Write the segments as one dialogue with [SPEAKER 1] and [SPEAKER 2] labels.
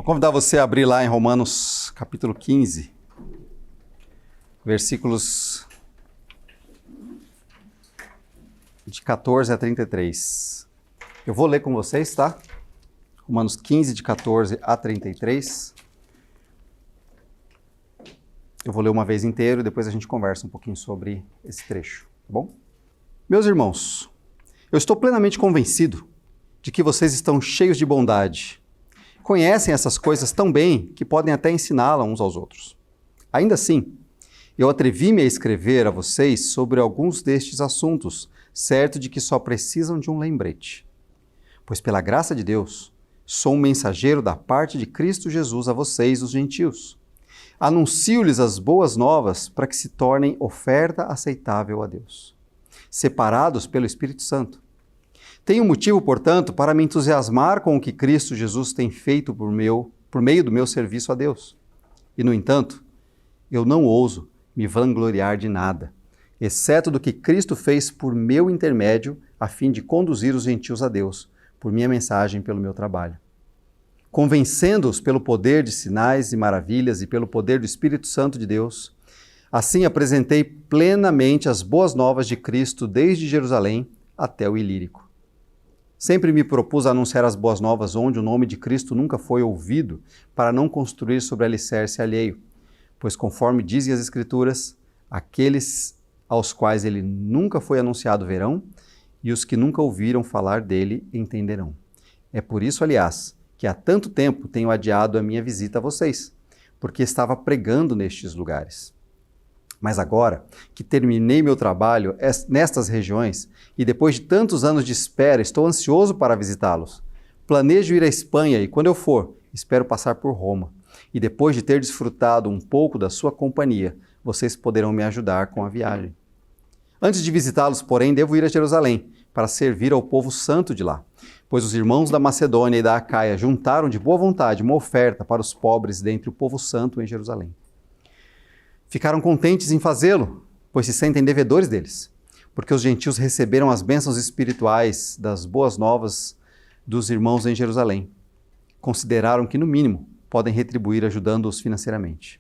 [SPEAKER 1] convidar você a abrir lá em Romanos capítulo 15, versículos de 14 a 33. Eu vou ler com vocês, tá? Romanos 15, de 14 a 33. Eu vou ler uma vez inteiro e depois a gente conversa um pouquinho sobre esse trecho, tá bom? Meus irmãos, eu estou plenamente convencido de que vocês estão cheios de bondade. Conhecem essas coisas tão bem que podem até ensiná-las uns aos outros. Ainda assim, eu atrevi-me a escrever a vocês sobre alguns destes assuntos, certo de que só precisam de um lembrete. Pois pela graça de Deus, sou um mensageiro da parte de Cristo Jesus a vocês, os gentios. Anuncio-lhes as boas novas para que se tornem oferta aceitável a Deus, separados pelo Espírito Santo. Tenho motivo, portanto, para me entusiasmar com o que Cristo Jesus tem feito por meio do meu serviço a Deus. E, no entanto, eu não ouso me vangloriar de nada, exceto do que Cristo fez por meu intermédio, a fim de conduzir os gentios a Deus, por minha mensagem e pelo meu trabalho. Convencendo-os pelo poder de sinais e maravilhas e pelo poder do Espírito Santo de Deus, assim apresentei plenamente as boas novas de Cristo desde Jerusalém até o Ilírico. Sempre me propus a anunciar as boas novas onde o nome de Cristo nunca foi ouvido, para não construir sobre alicerce alheio, pois conforme dizem as Escrituras, aqueles aos quais ele nunca foi anunciado verão, e os que nunca ouviram falar dele entenderão. É por isso, aliás, que há tanto tempo tenho adiado a minha visita a vocês, porque estava pregando nestes lugares. Mas agora que terminei meu trabalho nestas regiões e depois de tantos anos de espera, estou ansioso para visitá-los. Planejo ir à Espanha e, quando eu for, espero passar por Roma. E depois de ter desfrutado um pouco da sua companhia, vocês poderão me ajudar com a viagem. Antes de visitá-los, porém, devo ir a Jerusalém para servir ao povo santo de lá, pois os irmãos da Macedônia e da Acaia juntaram de boa vontade uma oferta para os pobres dentre o povo santo em Jerusalém. Ficaram contentes em fazê-lo, pois se sentem devedores deles, porque os gentios receberam as bênçãos espirituais das boas novas dos irmãos em Jerusalém. Consideraram que, no mínimo, podem retribuir ajudando-os financeiramente.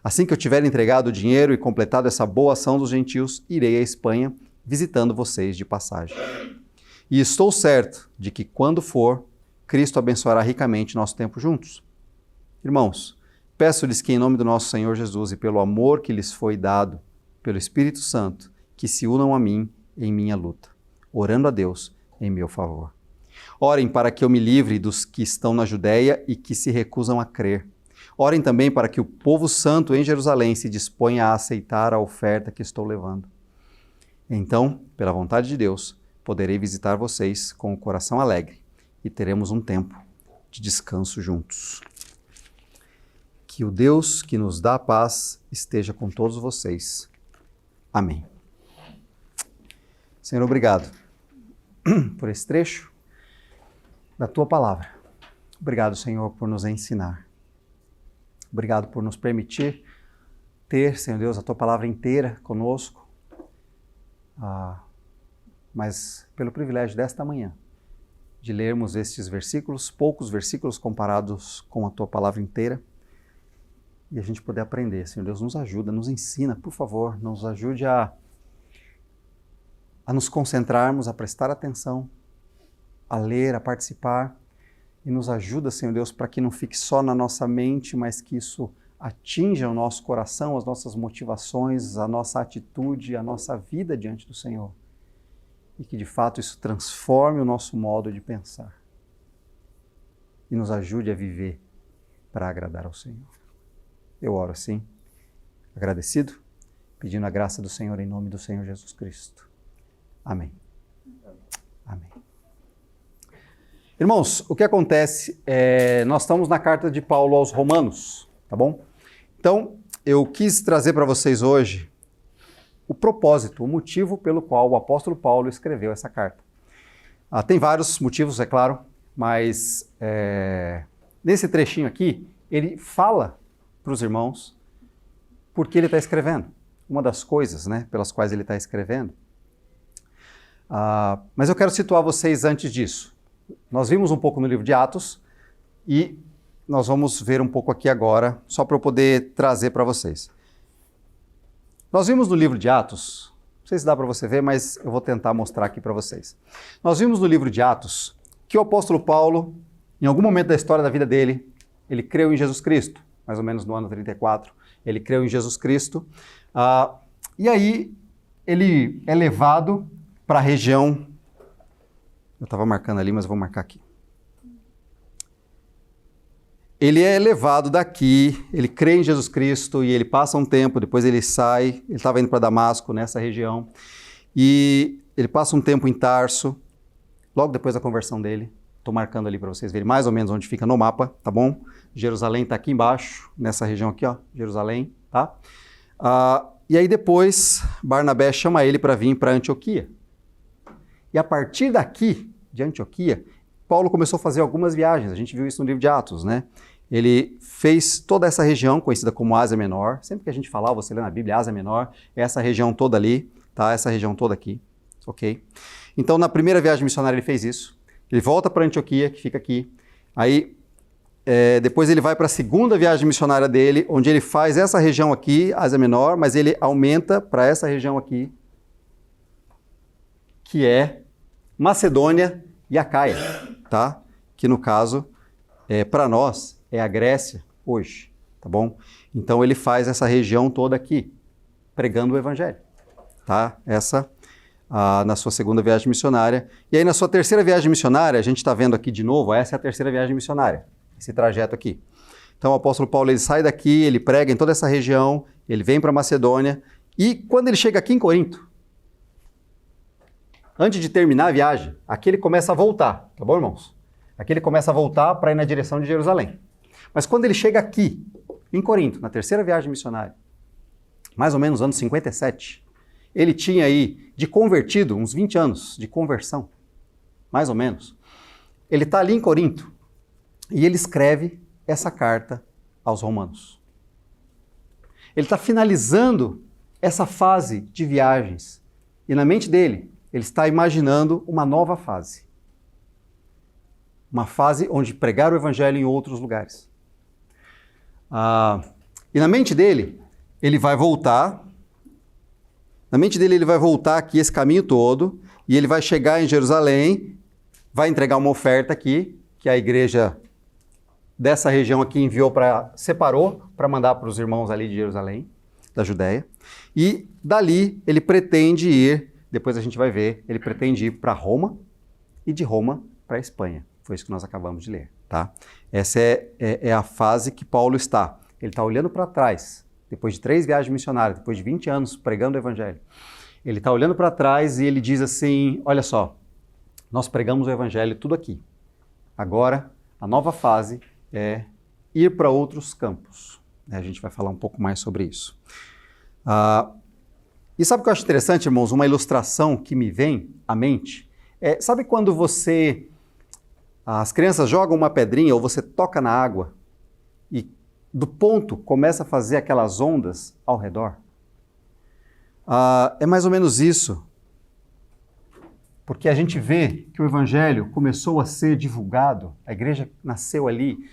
[SPEAKER 1] Assim que eu tiver entregado o dinheiro e completado essa boa ação dos gentios, irei à Espanha, visitando vocês de passagem. E estou certo de que, quando for, Cristo abençoará ricamente nosso tempo juntos. Irmãos, peço-lhes que, em nome do nosso Senhor Jesus e pelo amor que lhes foi dado pelo Espírito Santo, que se unam a mim em minha luta, orando a Deus em meu favor. Orem para que eu me livre dos que estão na Judéia e que se recusam a crer. Orem também para que o povo santo em Jerusalém se disponha a aceitar a oferta que estou levando. Então, pela vontade de Deus, poderei visitar vocês com o coração alegre e teremos um tempo de descanso juntos. Que o Deus que nos dá a paz esteja com todos vocês. Amém. Senhor, obrigado por esse trecho da Tua Palavra. Obrigado, Senhor, por nos ensinar. Obrigado por nos permitir ter, Senhor Deus, a Tua Palavra inteira conosco, mas pelo privilégio desta manhã, de lermos estes versículos, poucos versículos comparados com a Tua Palavra inteira, e a gente poder aprender. Senhor Deus, nos ajuda, nos ensina, por favor, nos ajude a nos concentrarmos, a prestar atenção, a ler, a participar, e nos ajuda, Senhor Deus, para que não fique só na nossa mente, mas que isso atinja o nosso coração, as nossas motivações, a nossa atitude, a nossa vida diante do Senhor. E que, de fato, isso transforme o nosso modo de pensar. E nos ajude a viver para agradar ao Senhor. Eu oro assim, agradecido, pedindo a graça do Senhor em nome do Senhor Jesus Cristo. Amém. Amém. Irmãos, o que acontece é, nós estamos na carta de Paulo aos Romanos, tá bom? Então, eu quis trazer para vocês hoje o propósito, o motivo pelo qual o apóstolo Paulo escreveu essa carta. Tem vários motivos, é claro, mas nesse trechinho aqui, ele fala para os irmãos por que ele está escrevendo. Uma das coisas, pelas quais ele está escrevendo. Mas eu quero situar vocês antes disso. Nós vimos um pouco no livro de Atos e nós vamos ver um pouco aqui agora, só para eu poder trazer para vocês. Nós vimos no livro de Atos, não sei se dá para você ver, mas eu vou tentar mostrar aqui para vocês. Nós vimos no livro de Atos que o apóstolo Paulo, em algum momento da história da vida dele, ele creu em Jesus Cristo, mais ou menos no ano 34, ele creu em Jesus Cristo, e aí ele é levado para a região, eu estava marcando ali, mas eu vou marcar aqui. Ele é levado daqui, ele crê em Jesus Cristo e ele passa um tempo, depois ele sai, ele estava indo para Damasco, nessa região, e ele passa um tempo em Tarso, logo depois da conversão dele. Estou marcando ali para vocês verem mais ou menos onde fica no mapa, tá bom? Jerusalém está aqui embaixo, nessa região aqui, ó, Jerusalém, tá? E aí depois, Barnabé chama ele para vir para Antioquia. E a partir daqui, de Antioquia, Paulo começou a fazer algumas viagens, a gente viu isso no livro de Atos, né? Ele fez toda essa região, conhecida como Ásia Menor. Sempre que a gente falar, você lê na Bíblia, Ásia Menor, é essa região toda ali, tá? Essa região toda aqui, ok? Então, na primeira viagem missionária ele fez isso. Ele volta para Antioquia, que fica aqui. Aí, depois ele vai para a segunda viagem missionária dele, onde ele faz essa região aqui, Ásia Menor, mas ele aumenta para essa região aqui, que é Macedônia e Acaia, tá? Que no caso, para nós, é a Grécia hoje, tá bom? Então ele faz essa região toda aqui, pregando o evangelho, tá? Essa na sua segunda viagem missionária. E aí na sua terceira viagem missionária, a gente está vendo aqui de novo, essa é a terceira viagem missionária, esse trajeto aqui. Então o apóstolo Paulo, ele sai daqui, ele prega em toda essa região, ele vem para Macedônia, e quando ele chega aqui em Corinto, antes de terminar a viagem, aqui ele começa a voltar, tá bom, irmãos? Aqui ele começa a voltar para ir na direção de Jerusalém. Mas quando ele chega aqui, em Corinto, na terceira viagem missionária, mais ou menos anos 57, ele tinha aí, de convertido, uns 20 anos de conversão, mais ou menos. Ele está ali em Corinto e ele escreve essa carta aos romanos. Ele está finalizando essa fase de viagens e na mente dele, ele está imaginando uma nova fase. Uma fase onde pregar o evangelho em outros lugares. E na mente dele, ele vai voltar. Na mente dele, ele vai voltar aqui esse caminho todo. E ele vai chegar em Jerusalém, vai entregar uma oferta aqui, que a igreja dessa região aqui separou para mandar para os irmãos ali de Jerusalém, da Judéia. E dali ele pretende ir, depois a gente vai ver, ele pretende ir para Roma e de Roma para a Espanha. Foi isso que nós acabamos de ler, tá? Essa é a fase que Paulo está. Ele está olhando para trás, depois de 3 viagens missionárias, depois de 20 anos pregando o evangelho. Ele está olhando para trás e ele diz assim, olha só, nós pregamos o evangelho tudo aqui. Agora, a nova fase é ir para outros campos. A gente vai falar um pouco mais sobre isso. E sabe o que eu acho interessante, irmãos? Uma ilustração que me vem à mente. Sabe quando as crianças jogam uma pedrinha ou você toca na água e do ponto começa a fazer aquelas ondas ao redor? É mais ou menos isso. Porque a gente vê que o evangelho começou a ser divulgado, a igreja nasceu ali,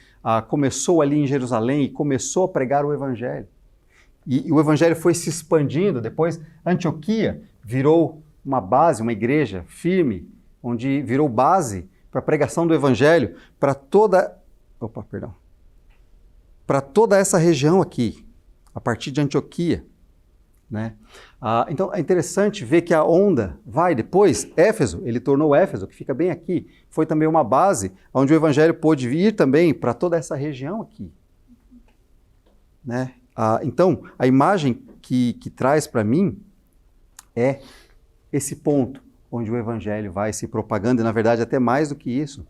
[SPEAKER 1] começou ali em Jerusalém e começou a pregar o evangelho. E o evangelho foi se expandindo, depois Antioquia virou uma base, uma igreja firme, onde virou base para a pregação do evangelho para toda essa região aqui, a partir de Antioquia, né? Então é interessante ver que a onda vai depois, Éfeso, ele tornou Éfeso, que fica bem aqui, foi também uma base onde o evangelho pôde vir também para toda essa região aqui, né? Então a imagem que traz para mim é esse ponto onde o evangelho vai se propagando, e na verdade até mais do que isso,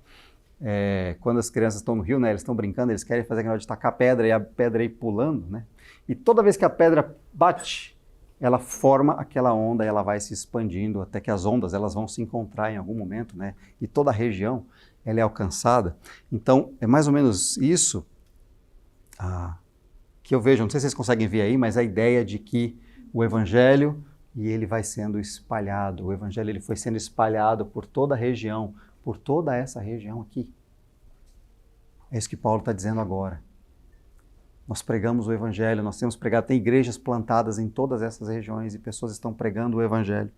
[SPEAKER 1] quando as crianças estão no rio, né, eles estão brincando, eles querem fazer aquela de tacar pedra e a pedra ir pulando, né? E toda vez que a pedra bate, ela forma aquela onda e ela vai se expandindo até que as ondas elas vão se encontrar em algum momento, né? E toda a região ela é alcançada. Então é mais ou menos isso que eu vejo, não sei se vocês conseguem ver aí, mas a ideia de que o evangelho e ele vai sendo espalhado, o evangelho ele foi sendo espalhado por toda a região, por toda essa região aqui. É isso que Paulo está dizendo agora. Nós pregamos o Evangelho, nós temos pregado, tem igrejas plantadas em todas essas regiões e pessoas estão pregando o Evangelho.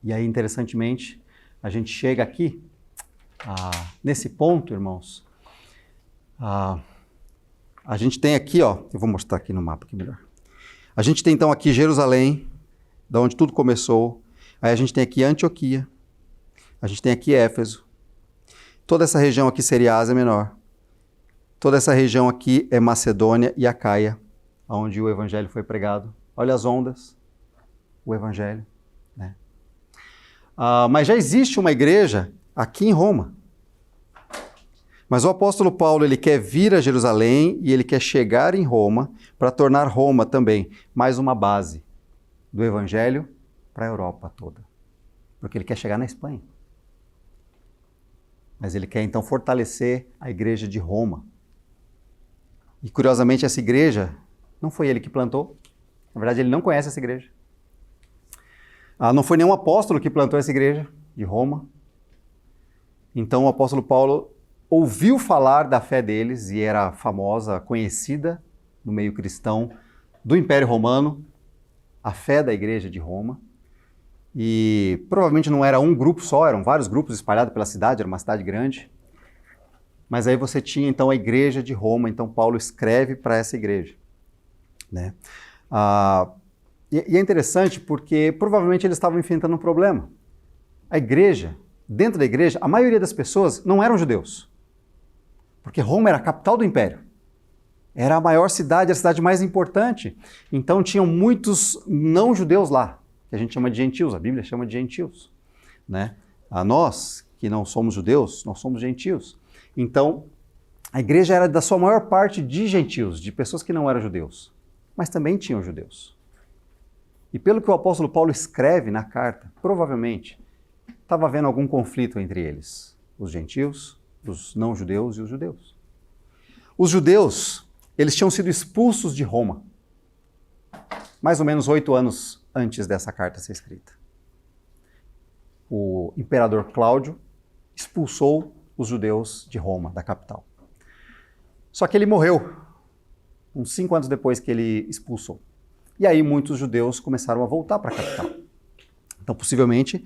[SPEAKER 1] E aí, interessantemente, a gente chega aqui, nesse ponto, irmãos, a gente tem aqui, ó, eu vou mostrar aqui no mapa aqui melhor. A gente tem então aqui Jerusalém, da onde tudo começou. Aí a gente tem aqui Antioquia, a gente tem aqui Éfeso. Toda essa região aqui seria Ásia Menor. Toda essa região aqui é Macedônia e Acaia, onde o Evangelho foi pregado. Olha as ondas, o Evangelho, né? Mas já existe uma igreja aqui em Roma. Mas o apóstolo Paulo, ele quer vir a Jerusalém e ele quer chegar em Roma para tornar Roma também mais uma base do Evangelho para a Europa toda. Porque ele quer chegar na Espanha. Mas ele quer então fortalecer a igreja de Roma. E curiosamente essa igreja não foi ele que plantou. Na verdade ele não conhece essa igreja. Não foi nenhum apóstolo que plantou essa igreja de Roma. Então o apóstolo Paulo ouviu falar da fé deles e era famosa, conhecida no meio cristão do Império Romano, a fé da igreja de Roma. E provavelmente não era um grupo só, eram vários grupos espalhados pela cidade, era uma cidade grande. Mas aí você tinha então a igreja de Roma, então Paulo escreve para essa igreja, né? E é interessante porque provavelmente eles estavam enfrentando um problema. A igreja, dentro da igreja, a maioria das pessoas não eram judeus. Porque Roma era a capital do império. Era a maior cidade, a cidade mais importante. Então tinham muitos não-judeus lá, que a gente chama de gentios, a Bíblia chama de gentios, né? Nós, que não somos judeus, nós somos gentios. Então, a igreja era da sua maior parte de gentios, de pessoas que não eram judeus, mas também tinham judeus. E pelo que o apóstolo Paulo escreve na carta, provavelmente estava havendo algum conflito entre eles, os gentios, os não-judeus e os judeus. Os judeus, eles tinham sido expulsos de Roma, mais ou menos 8 anos antes dessa carta ser escrita. O imperador Cláudio expulsou os judeus de Roma, da capital. Só que ele morreu, uns 5 anos depois que ele expulsou. E aí muitos judeus começaram a voltar para a capital. Então, possivelmente,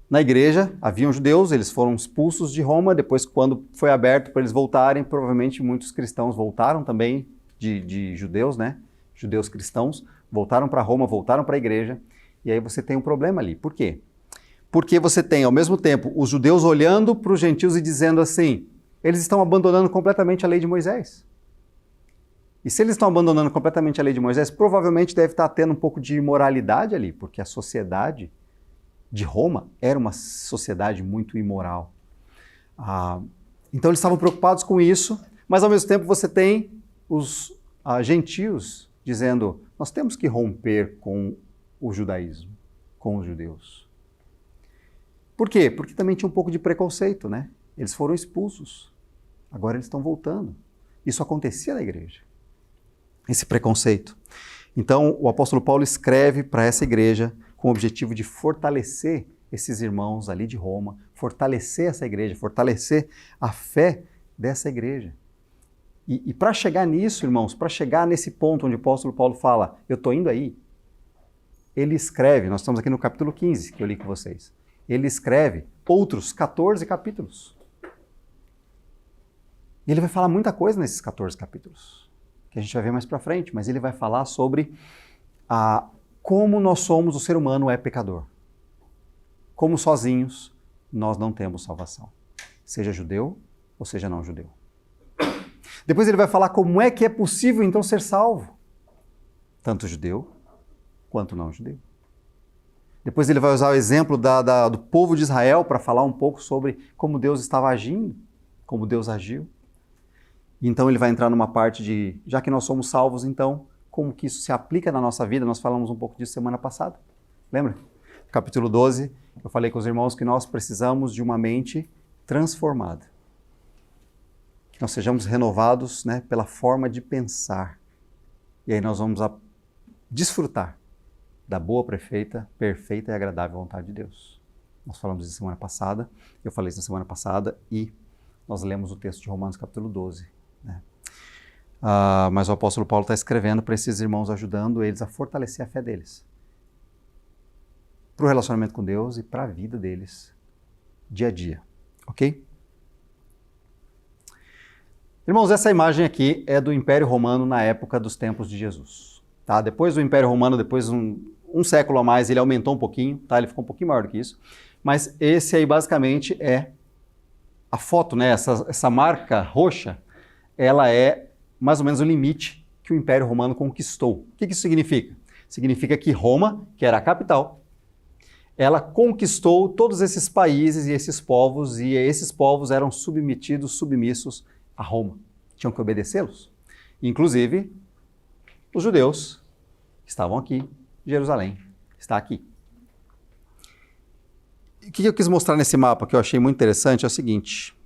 [SPEAKER 1] na igreja haviam judeus, eles foram expulsos de Roma, depois quando foi aberto para eles voltarem, provavelmente muitos cristãos voltaram também, de judeus, né? Judeus cristãos, voltaram para Roma, voltaram para a igreja, e aí você tem um problema ali. Por quê? Porque você tem, ao mesmo tempo, os judeus olhando para os gentios e dizendo assim, eles estão abandonando completamente a lei de Moisés. E se eles estão abandonando completamente a lei de Moisés, provavelmente deve estar tendo um pouco de imoralidade ali, porque a sociedade de Roma era uma sociedade muito imoral. Então eles estavam preocupados com isso, mas ao mesmo tempo você tem os gentios dizendo, nós temos que romper com o judaísmo, com os judeus. Por quê? Porque também tinha um pouco de preconceito, né? Eles foram expulsos, agora eles estão voltando. Isso acontecia na igreja, esse preconceito. Então o apóstolo Paulo escreve para essa igreja com o objetivo de fortalecer esses irmãos ali de Roma, fortalecer essa igreja, fortalecer a fé dessa igreja. E para chegar nisso, irmãos, para chegar nesse ponto onde o apóstolo Paulo fala, eu estou indo aí, ele escreve, nós estamos aqui no capítulo 15, que eu li com vocês, ele escreve outros 14 capítulos. E ele vai falar muita coisa nesses 14 capítulos, que a gente vai ver mais para frente, mas ele vai falar sobre como nós somos, o ser humano é pecador. Como sozinhos nós não temos salvação, seja judeu ou seja não judeu. Depois ele vai falar como é que é possível então ser salvo, tanto judeu quanto não judeu. Depois ele vai usar o exemplo do povo de Israel para falar um pouco sobre como Deus estava agindo, como Deus agiu. E então ele vai entrar numa parte de, já que nós somos salvos, então, como que isso se aplica na nossa vida? Nós falamos um pouco disso semana passada, lembra? Capítulo 12, eu falei com os irmãos que nós precisamos de uma mente transformada. Que nós sejamos renovados, né, pela forma de pensar. E aí nós vamos desfrutar da boa, perfeita e agradável vontade de Deus. Nós falamos isso semana passada, eu falei isso na semana passada e nós lemos o texto de Romanos capítulo 12. Né? Mas o apóstolo Paulo está escrevendo para esses irmãos, ajudando eles a fortalecer a fé deles. Para o relacionamento com Deus e para a vida deles, dia a dia. Ok? Irmãos, essa imagem aqui é do Império Romano na época dos tempos de Jesus. Tá? Depois do Império Romano, depois um século a mais, ele aumentou um pouquinho, tá? Ele ficou um pouquinho maior do que isso. Mas esse aí basicamente é a foto, né? Essa marca roxa, ela é mais ou menos o limite que o Império Romano conquistou. O que isso significa? Significa que Roma, que era a capital, ela conquistou todos esses países e esses povos eram submissos a Roma. Tinham que obedecê-los. Inclusive, os judeus que estavam aqui, Jerusalém está aqui. O que eu quis mostrar nesse mapa que eu achei muito interessante é o seguinte.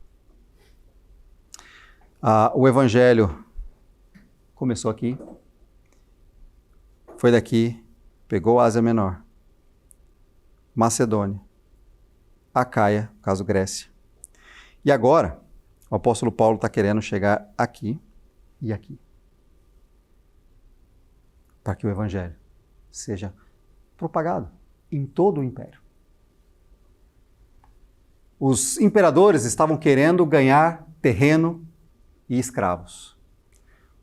[SPEAKER 1] O Evangelho começou aqui, foi daqui, pegou a Ásia Menor, Macedônia, Acaia, no caso Grécia. E agora, o apóstolo Paulo está querendo chegar aqui e aqui, para que o Evangelho seja propagado em todo o império. Os imperadores estavam querendo ganhar terreno e escravos.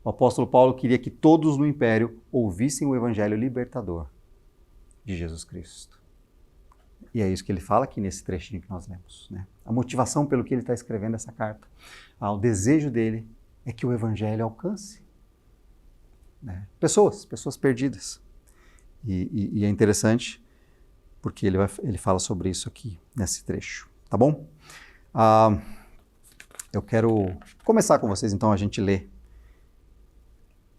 [SPEAKER 1] O apóstolo Paulo queria que todos no império ouvissem o Evangelho libertador de Jesus Cristo. E é isso que ele fala aqui nesse trechinho que nós lemos. Né? A motivação pelo que ele está escrevendo essa carta, o desejo dele é que o Evangelho alcance pessoas perdidas. E é interessante porque ele fala sobre isso aqui nesse trecho. Tá bom? Eu quero começar com vocês, então, a gente ler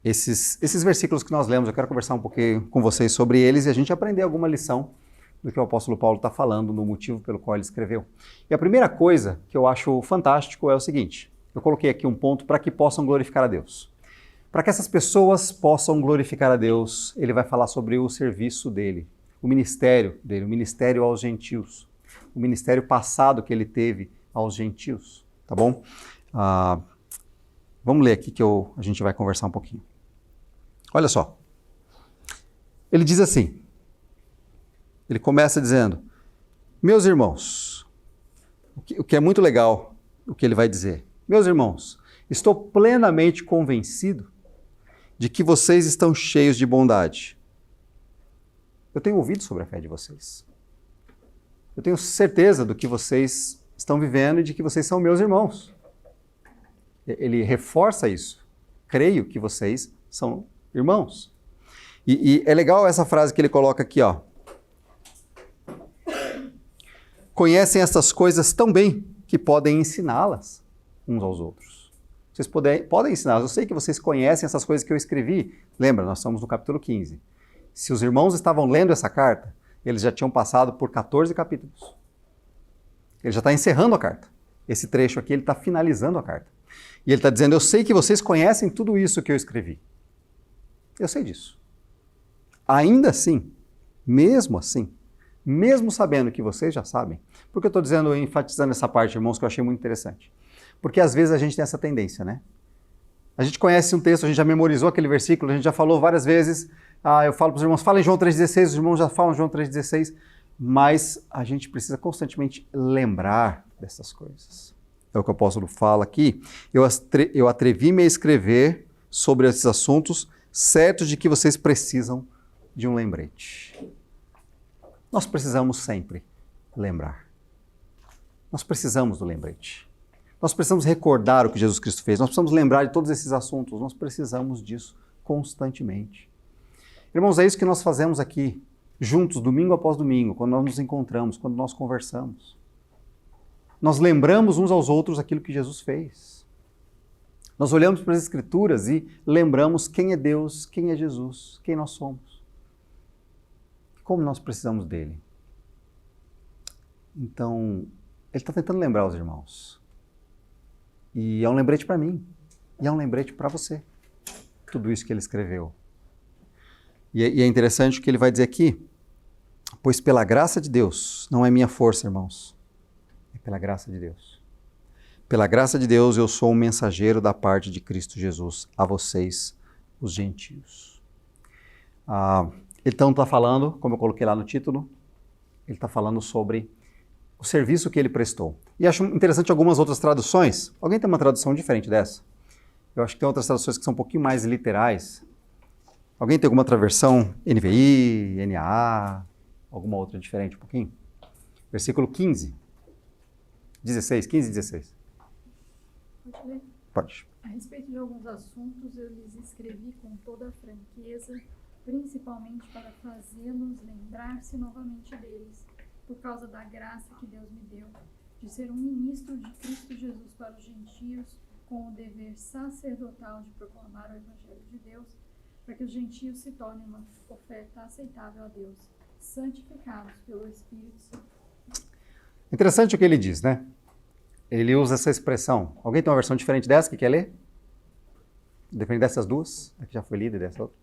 [SPEAKER 1] esses versículos que nós lemos. Eu quero conversar um pouquinho com vocês sobre eles e a gente aprender alguma lição do que o apóstolo Paulo está falando, no motivo pelo qual ele escreveu. E a primeira coisa que eu acho fantástico é o seguinte: eu coloquei aqui um ponto para que possam glorificar a Deus. Para que essas pessoas possam glorificar a Deus, ele vai falar sobre o serviço dele, o ministério dele, o ministério aos gentios, o ministério passado que ele teve aos gentios, tá bom? Vamos ler aqui que a gente vai conversar um pouquinho. Olha só. Ele diz assim, ele começa dizendo: meus irmãos, o que é muito legal, o que ele vai dizer. Meus irmãos, estou plenamente convencido de que vocês estão cheios de bondade. Eu tenho ouvido sobre a fé de vocês. Eu tenho certeza do que vocês estão vivendo e de que vocês são meus irmãos. Ele reforça isso. Creio que vocês são irmãos. E é legal essa frase que ele coloca aqui, ó. Conhecem estas coisas tão bem que podem ensiná-las uns aos outros. Vocês podem ensiná-las. Eu sei que vocês conhecem essas coisas que eu escrevi. Lembra, nós estamos no capítulo 15. Se os irmãos estavam lendo essa carta, eles já tinham passado por 14 capítulos. Ele já está encerrando a carta. Esse trecho aqui, ele está finalizando a carta. E ele está dizendo: eu sei que vocês conhecem tudo isso que eu escrevi. Eu sei disso. Ainda assim, mesmo assim, mesmo sabendo que vocês já sabem, por que eu estou dizendo, enfatizando essa parte, irmãos, que eu achei muito interessante? Porque às vezes a gente tem essa tendência, né? A gente conhece um texto, a gente já memorizou aquele versículo, a gente já falou várias vezes, eu falo para os irmãos, falem João 3,16, os irmãos já falam João 3,16, mas a gente precisa constantemente lembrar dessas coisas. É o que o apóstolo fala aqui. Eu atrevi-me a escrever sobre esses assuntos, certos de que vocês precisam de um lembrete. Nós precisamos sempre lembrar. Nós precisamos do lembrete. Nós precisamos recordar o que Jesus Cristo fez. Nós precisamos lembrar de todos esses assuntos. Nós precisamos disso constantemente. Irmãos, é isso que nós fazemos aqui, juntos, domingo após domingo, quando nós nos encontramos, quando nós conversamos. Nós lembramos uns aos outros aquilo que Jesus fez. Nós olhamos para as Escrituras e lembramos quem é Deus, quem é Jesus, quem nós somos. Como nós precisamos dele. Então, ele está tentando lembrar os irmãos. E é um lembrete para mim. E é um lembrete para você. Tudo isso que ele escreveu. E é interessante o que ele vai dizer aqui. Pois pela graça de Deus, não é minha força, irmãos. É pela graça de Deus. Pela graça de Deus, eu sou um mensageiro da parte de Cristo Jesus a vocês, os gentios. Ele então está falando, como eu coloquei lá no título, ele está falando sobre o serviço que ele prestou. E acho interessante algumas outras traduções. Alguém tem uma tradução diferente dessa? Eu acho que tem outras traduções que são um pouquinho mais literais. Alguém tem alguma outra versão? NVI, NAA, alguma outra diferente um pouquinho? Versículo 15. 16, 15 e 16.
[SPEAKER 2] Pode ler?
[SPEAKER 1] Pode.
[SPEAKER 2] A respeito de alguns assuntos, eu lhes escrevi com toda a franqueza, principalmente para fazê-los lembrar-se novamente deles, por causa da graça que Deus me deu, de ser um ministro de Cristo Jesus para os gentios, com o dever sacerdotal de proclamar o Evangelho de Deus, para que os gentios se tornem uma oferta aceitável a Deus, santificados pelo Espírito Santo.
[SPEAKER 1] Interessante o que ele diz, né? Ele usa essa expressão. Alguém tem uma versão diferente dessa que quer ler? Depende dessas duas, a que já foi lida e dessa outra.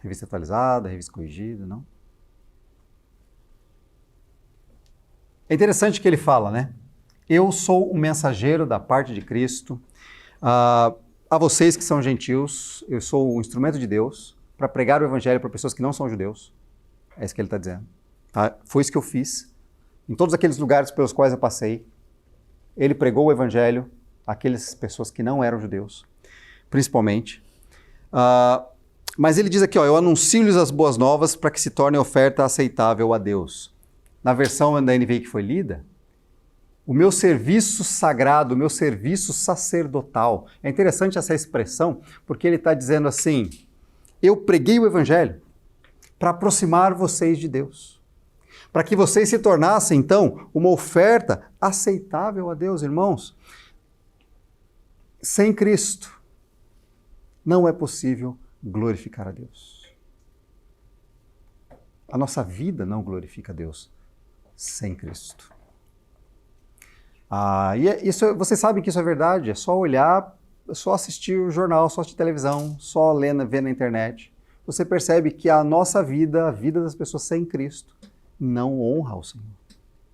[SPEAKER 1] Revista atualizada, revista corrigida, não? É interessante que ele fala, né? Eu sou o mensageiro da parte de Cristo. A vocês que são gentios, eu sou o instrumento de Deus para pregar o evangelho para pessoas que não são judeus. É isso que ele está dizendo. Tá? Foi isso que eu fiz. Em todos aqueles lugares pelos quais eu passei, ele pregou o evangelho àquelas pessoas que não eram judeus, principalmente. Mas ele diz aqui, ó, eu anuncio-lhes as boas novas para que se torne oferta aceitável a Deus. Na versão da NVI que foi lida, o meu serviço sagrado, o meu serviço sacerdotal. É interessante essa expressão, porque ele está dizendo assim, eu preguei o evangelho para aproximar vocês de Deus. Para que vocês se tornassem, então, uma oferta aceitável a Deus, irmãos. Sem Cristo, não é possível glorificar a Deus. A nossa vida não glorifica a Deus sem Cristo. Vocês sabem que isso é verdade, é só olhar, é só assistir o jornal, só assistir televisão, só ver na internet. Você percebe que a nossa vida, a vida das pessoas sem Cristo, não honra ao Senhor,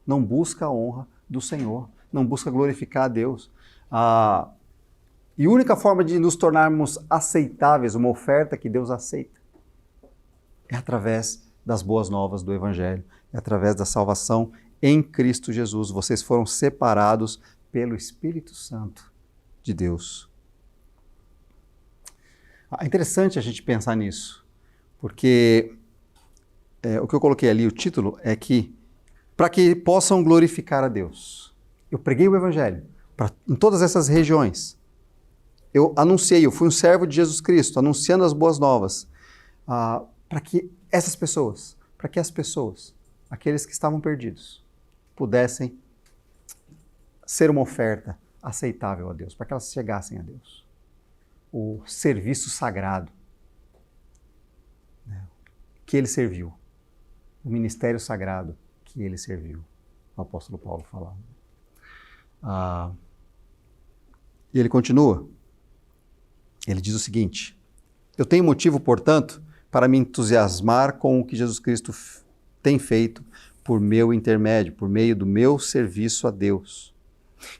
[SPEAKER 1] não busca a honra do Senhor, não busca glorificar a Deus. E a única forma de nos tornarmos aceitáveis, uma oferta que Deus aceita, é através das boas novas do Evangelho, é através da salvação em Cristo Jesus. Vocês foram separados pelo Espírito Santo de Deus. É interessante a gente pensar nisso, porque o que eu coloquei ali, o título, é que para que possam glorificar a Deus. Eu preguei o Evangelho em todas essas regiões. Eu anunciei, eu fui um servo de Jesus Cristo, anunciando as boas novas, para que essas pessoas, para que as pessoas, aqueles que estavam perdidos, pudessem ser uma oferta aceitável a Deus, para que elas chegassem a Deus. O serviço sagrado, né, que ele serviu. O ministério sagrado que ele serviu, o apóstolo Paulo falava. E ele continua, ele diz o seguinte, eu tenho motivo, portanto, para me entusiasmar com o que Jesus Cristo tem feito por meu intermédio, por meio do meu serviço a Deus.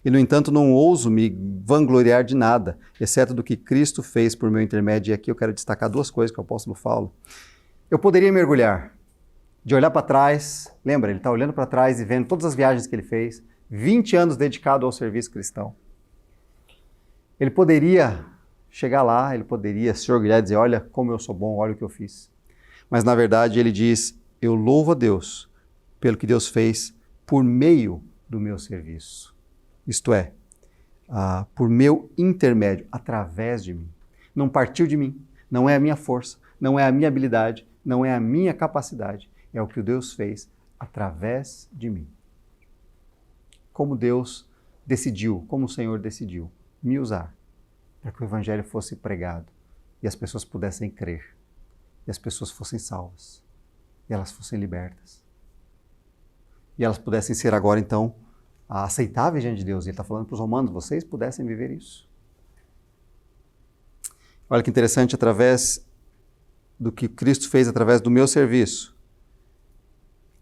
[SPEAKER 1] E, no entanto, não ouso me vangloriar de nada, exceto do que Cristo fez por meu intermédio. E aqui eu quero destacar duas coisas que o apóstolo fala. Eu poderia mergulhar, de olhar para trás, lembra, ele está olhando para trás e vendo todas as viagens que ele fez, 20 anos dedicado ao serviço cristão. Ele poderia chegar lá, ele poderia se orgulhar e dizer, olha como eu sou bom, olha o que eu fiz. Mas na verdade ele diz, eu louvo a Deus pelo que Deus fez por meio do meu serviço. Isto é, por meu intermédio, através de mim. Não partiu de mim, não é a minha força, não é a minha habilidade, não é a minha capacidade. É o que Deus fez através de mim. Como Deus decidiu, como o Senhor decidiu me usar para que o Evangelho fosse pregado e as pessoas pudessem crer, e as pessoas fossem salvas, e elas fossem libertas. E elas pudessem ser agora, então, aceitáveis diante de Deus. Ele está falando para os romanos, vocês pudessem viver isso. Olha que interessante, através do que Cristo fez através do meu serviço,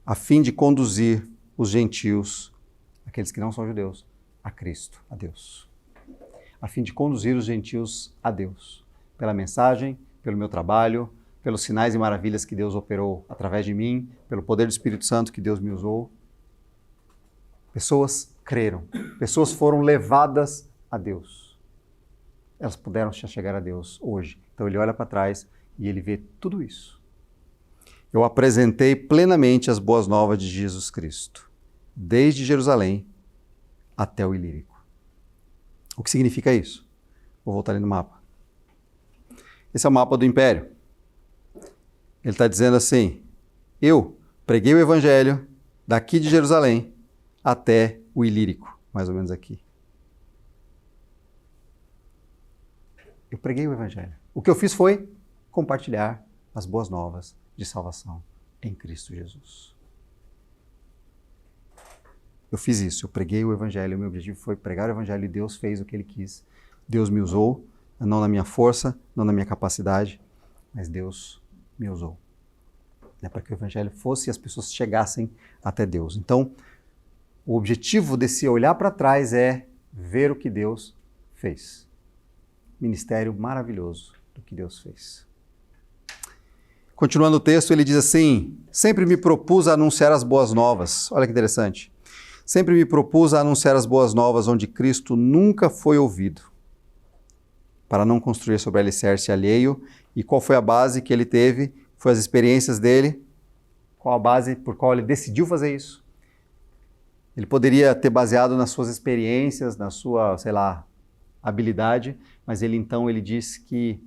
[SPEAKER 1] a fim de conduzir os gentios, aqueles que não são judeus, a Cristo, a Deus, a fim de conduzir os gentios a Deus, pela mensagem, pelo meu trabalho, pelos sinais e maravilhas que Deus operou através de mim, pelo poder do Espírito Santo que Deus me usou. Pessoas creram, pessoas foram levadas a Deus. Elas puderam chegar a Deus hoje. Então ele olha para trás e ele vê tudo isso. Eu apresentei plenamente as boas novas de Jesus Cristo, desde Jerusalém até o Ilírico. O que significa isso? Vou voltar ali no mapa. Esse é o mapa do Império. Ele está dizendo assim, eu preguei o Evangelho daqui de Jerusalém até o Ilírico, mais ou menos aqui. Eu preguei o Evangelho. O que eu fiz foi compartilhar as boas novas de salvação em Cristo Jesus. Eu fiz isso, eu preguei o Evangelho, o meu objetivo foi pregar o Evangelho e Deus fez o que Ele quis. Deus me usou, não na minha força, não na minha capacidade, mas Deus me usou. Para que o Evangelho fosse e as pessoas chegassem até Deus. Então, o objetivo desse olhar para trás é ver o que Deus fez. Ministério maravilhoso do que Deus fez. Continuando o texto, ele diz assim, sempre me propus a anunciar as boas novas. Olha que interessante. Sempre me propus a anunciar as boas novas onde Cristo nunca foi ouvido, para não construir sobre alicerce alheio. E qual foi a base que ele teve? Foi as experiências dele. Qual a base por qual ele decidiu fazer isso? Ele poderia ter baseado nas suas experiências, na sua, habilidade, mas ele diz que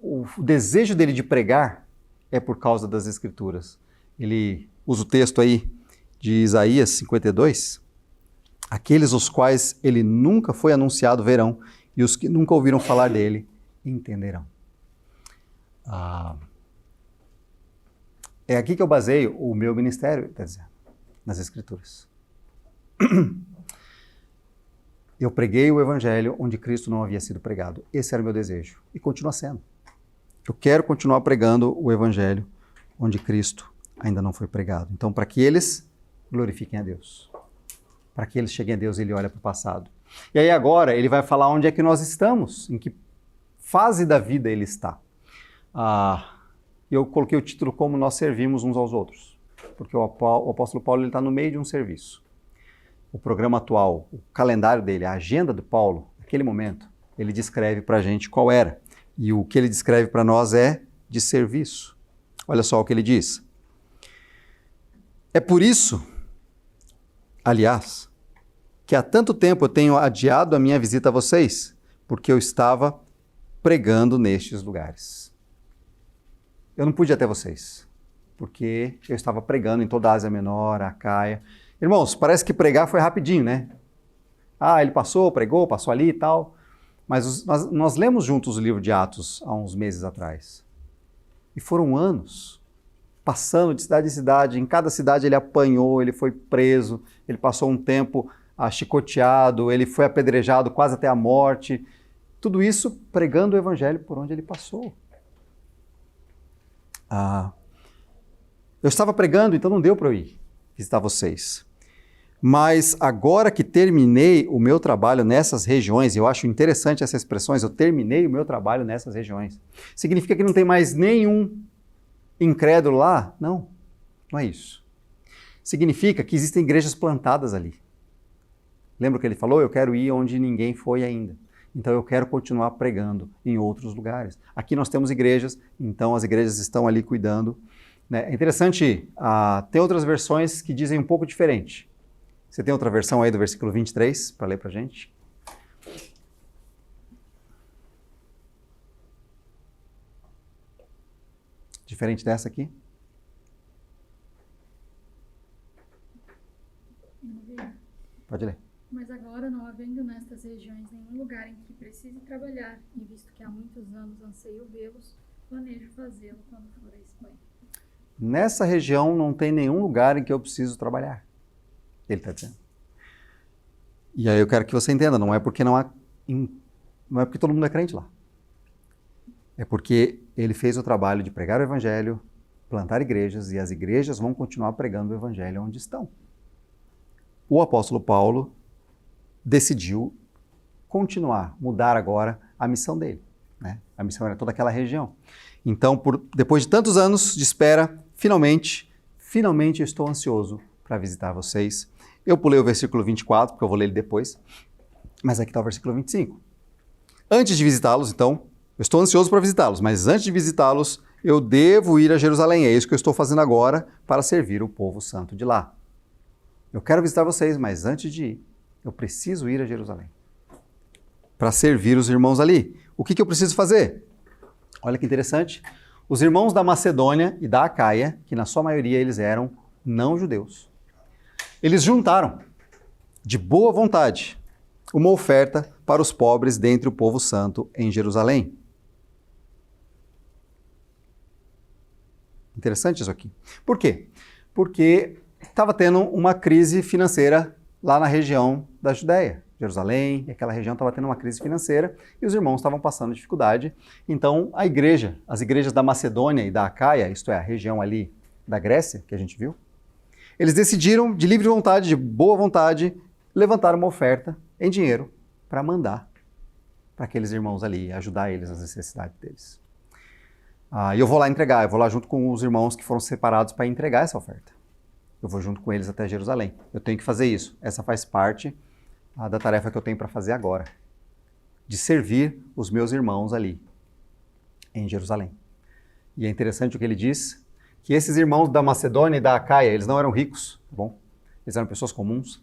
[SPEAKER 1] o desejo dele de pregar é por causa das Escrituras. Ele usa o texto aí de Isaías 52, aqueles os quais ele nunca foi anunciado verão, e os que nunca ouviram falar dele entenderão. É aqui que eu baseio o meu ministério, quer dizer, nas Escrituras. Eu preguei o Evangelho onde Cristo não havia sido pregado. Esse era o meu desejo. E continua sendo. Eu quero continuar pregando o Evangelho onde Cristo ainda não foi pregado. Então, para que eles glorifiquem a Deus. Para que eles cheguem a Deus, ele olha para o passado. E aí agora ele vai falar onde é que nós estamos, em que fase da vida ele está. Eu coloquei o título como nós servimos uns aos outros. Porque o apóstolo Paulo está no meio de um serviço. O programa atual, o calendário dele, a agenda de Paulo, naquele momento, ele descreve para a gente qual era. E o que ele descreve para nós é de serviço. Olha só o que ele diz. É por isso, aliás, que há tanto tempo eu tenho adiado a minha visita a vocês, porque eu estava pregando nestes lugares. Eu não pude ir até vocês, porque eu estava pregando em toda a Ásia Menor, a Acaia. Irmãos, parece que pregar foi rapidinho, né? Ele pregou, passou ali e tal. Mas nós lemos juntos o livro de Atos há uns meses atrás. E foram anos, passando de cidade em cidade. Em cada cidade ele apanhou, ele foi preso, ele passou um tempo chicoteado, ele foi apedrejado quase até a morte. Tudo isso pregando o Evangelho por onde ele passou. Eu estava pregando, então não deu para eu ir visitar vocês. Mas agora que terminei o meu trabalho nessas regiões, eu acho interessante essas expressões, eu terminei o meu trabalho nessas regiões. Significa que não tem mais nenhum incrédulo lá? Não, não é isso. Significa que existem igrejas plantadas ali. Lembra o que ele falou? Eu quero ir onde ninguém foi ainda. Então eu quero continuar pregando em outros lugares. Aqui nós temos igrejas, então as igrejas estão ali cuidando. É interessante, tem outras versões que dizem um pouco diferente. Você tem outra versão aí do versículo 23 para ler para a gente? Diferente dessa aqui? Pode ler.
[SPEAKER 2] Mas agora, não havendo nestas regiões nenhum lugar em que precise trabalhar, e visto que há muitos anos anseio vê-los, planejo fazê-lo quando for à Espanha.
[SPEAKER 1] Nessa região não tem nenhum lugar em que eu preciso trabalhar. Ele está dizendo. E aí eu quero que você entenda, não é porque todo mundo é crente lá. É porque ele fez o trabalho de pregar o Evangelho, plantar igrejas, e as igrejas vão continuar pregando o Evangelho onde estão. O apóstolo Paulo decidiu continuar, mudar agora a missão dele, né? A missão era toda aquela região. Então, depois de tantos anos de espera, finalmente eu estou ansioso para visitar vocês. Eu pulei o versículo 24, porque eu vou ler ele depois, mas aqui está o versículo 25. Antes de visitá-los, então, eu estou ansioso para visitá-los, mas antes de visitá-los, eu devo ir a Jerusalém. É isso que eu estou fazendo agora para servir o povo santo de lá. Eu quero visitar vocês, mas antes de ir, eu preciso ir a Jerusalém para servir os irmãos ali. O que eu preciso fazer? Olha que interessante. Os irmãos da Macedônia e da Acaia, que na sua maioria eles eram não-judeus, eles juntaram, de boa vontade, uma oferta para os pobres dentre o povo santo em Jerusalém. Interessante isso aqui. Por quê? Porque estava tendo uma crise financeira lá na região da Judéia. Jerusalém, e aquela região estava tendo uma crise financeira e os irmãos estavam passando dificuldade. Então, as igrejas da Macedônia e da Acaia, isto é, a região ali da Grécia, que a gente viu, eles decidiram, de livre vontade, de boa vontade, levantar uma oferta em dinheiro para mandar para aqueles irmãos ali, ajudar eles nas necessidades deles. E eu vou lá entregar, eu vou lá junto com os irmãos que foram separados para entregar essa oferta. Eu vou junto com eles até Jerusalém. Eu tenho que fazer isso. Essa faz parte da tarefa que eu tenho para fazer agora, de servir os meus irmãos ali, em Jerusalém. E é interessante o que ele diz, que esses irmãos da Macedônia e da Acaia, eles não eram ricos, tá bom? Eles eram pessoas comuns.